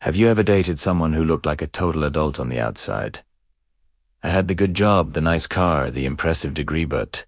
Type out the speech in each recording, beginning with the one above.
Have you ever dated someone who looked like a total adult on the outside? I had the good job, the nice car, the impressive degree, but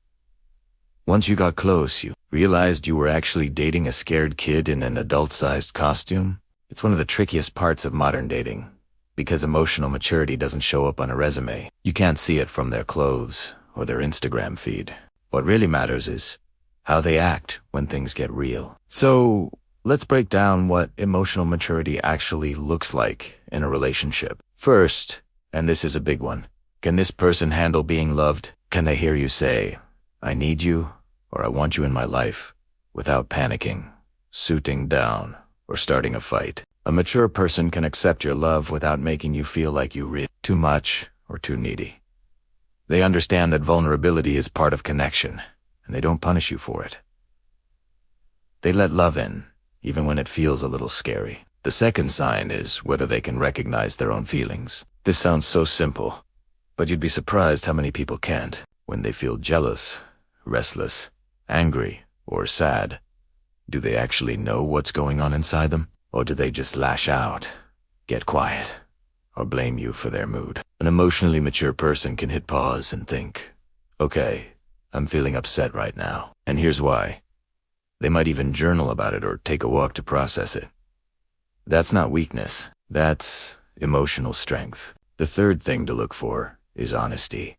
once you got close, you realized you were actually dating a scared kid in an adult-sized costume? It's one of the trickiest parts of modern dating, because emotional maturity doesn't show up on a resume. You can't see it from their clothes or their Instagram feed. What really matters is how they act when things get real. So, let's break down what emotional maturity actually looks like in a relationship. First, and this is a big one, can this person handle being loved? Can they hear you say, "I need you," or "I want you in my life," without panicking, suiting down, or starting a fight? A mature person can accept your love without making you feel like you read too much or too needy. They understand that vulnerability is part of connection, and they don't punish you for it. They let love in, even when it feels a little scary. The second sign is whether they can recognize their own feelings. This sounds so simple, but you'd be surprised how many people can't. When they feel jealous, restless, angry, or sad, do they actually know what's going on inside them? Or do they just lash out, get quiet, or blame you for their mood? An emotionally mature person can hit pause and think, okay, I'm feeling upset right now, and here's why. They might even journal about it or take a walk to process it. That's not weakness, that's emotional strength. The third thing to look for is honesty,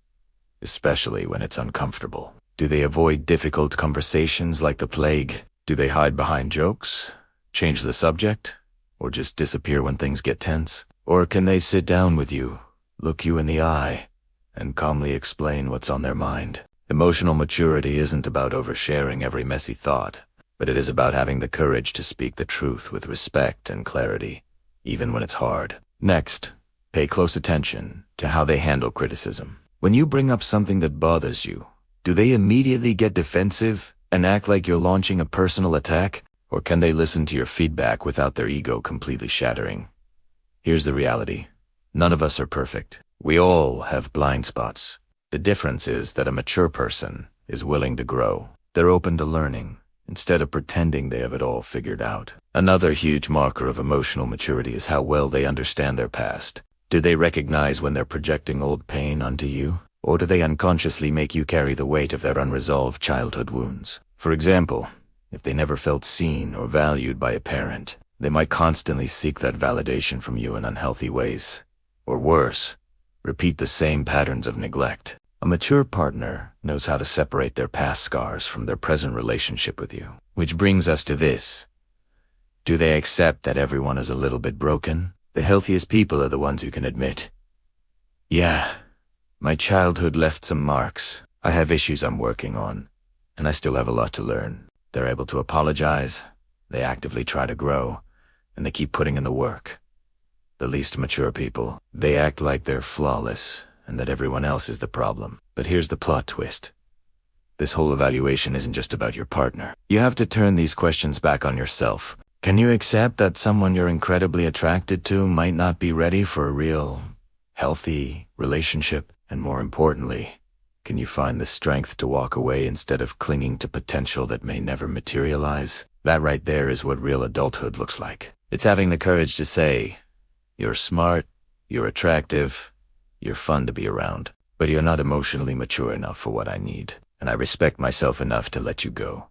especially when it's uncomfortable. Do they avoid difficult conversations like the plague? Do they hide behind jokes, change the subject, or just disappear when things get tense? Or can they sit down with you, look you in the eye, and calmly explain what's on their mind? Emotional maturity isn't about oversharing every messy thought, but it is about having the courage to speak the truth with respect and clarity, even when it's hard. Next, pay close attention to how they handle criticism. When you bring up something that bothers you, do they immediately get defensive and act like you're launching a personal attack? Or can they listen to your feedback without their ego completely shattering? Here's the reality. None of us are perfect. We all have blind spots. The difference is that a mature person is willing to grow. They're open to learning, instead of pretending they have it all figured out. Another huge marker of emotional maturity is how well they understand their past. Do they recognize when they're projecting old pain onto you? Or do they unconsciously make you carry the weight of their unresolved childhood wounds? For example, if they never felt seen or valued by a parent, they might constantly seek that validation from you in unhealthy ways. Or worse, repeat the same patterns of neglect. A mature partner knows how to separate their past scars from their present relationship with you. Which brings us to this. Do they accept that everyone is a little bit broken? The healthiest people are the ones who can admit, yeah, my childhood left some marks. I have issues I'm working on, and I still have a lot to learn. They're able to apologize, they actively try to grow, and they keep putting in the work. The least mature people, they act like they're flawless and that everyone else is the problem. But here's the plot twist. This whole evaluation isn't just about your partner. You have to turn these questions back on yourself. Can you accept that someone you're incredibly attracted to might not be ready for a real, healthy relationship? And more importantly, can you find the strength to walk away instead of clinging to potential that may never materialize? That right there is what real adulthood looks like. It's having the courage to say, you're smart, you're attractive, you're fun to be around, but you're not emotionally mature enough for what I need, and I respect myself enough to let you go.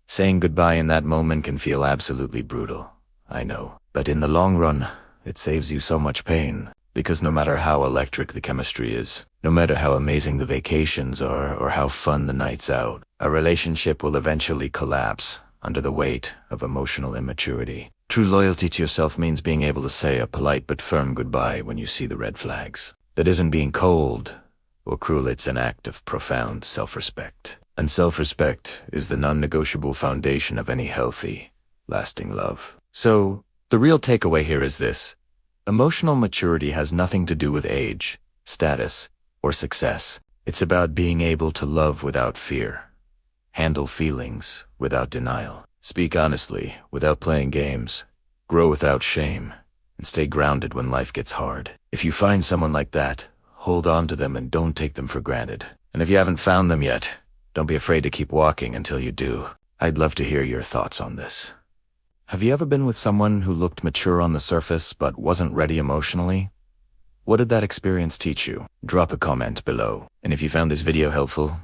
Saying goodbye in that moment can feel absolutely brutal, I know, but in the long run, it saves you so much pain. Because no matter how electric the chemistry is, no matter how amazing the vacations are or how fun the nights out, a relationship will eventually collapse under the weight of emotional immaturity. True loyalty to yourself means being able to say a polite but firm goodbye when you see the red flags. That isn't being cold or cruel, it's an act of profound self-respect. And self-respect is the non-negotiable foundation of any healthy, lasting love. So, the real takeaway here is this. Emotional maturity has nothing to do with age, status, or success. It's about being able to love without fear, handle feelings without denial, speak honestly without playing games, grow without shame, and stay grounded when life gets hard. If you find someone like that, hold on to them and don't take them for granted. And if you haven't found them yet, don't be afraid to keep walking until you do. I'd love to hear your thoughts on this. Have you ever been with someone who looked mature on the surface but wasn't ready emotionally? What did that experience teach you? Drop a comment below. And if you found this video helpful,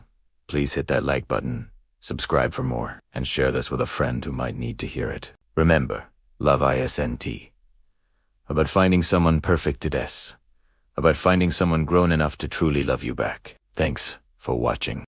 please hit that like button, subscribe for more, and share this with a friend who might need to hear it. Remember, love isn't about finding someone perfect to death, about finding someone grown enough to truly love you back. Thanks for watching.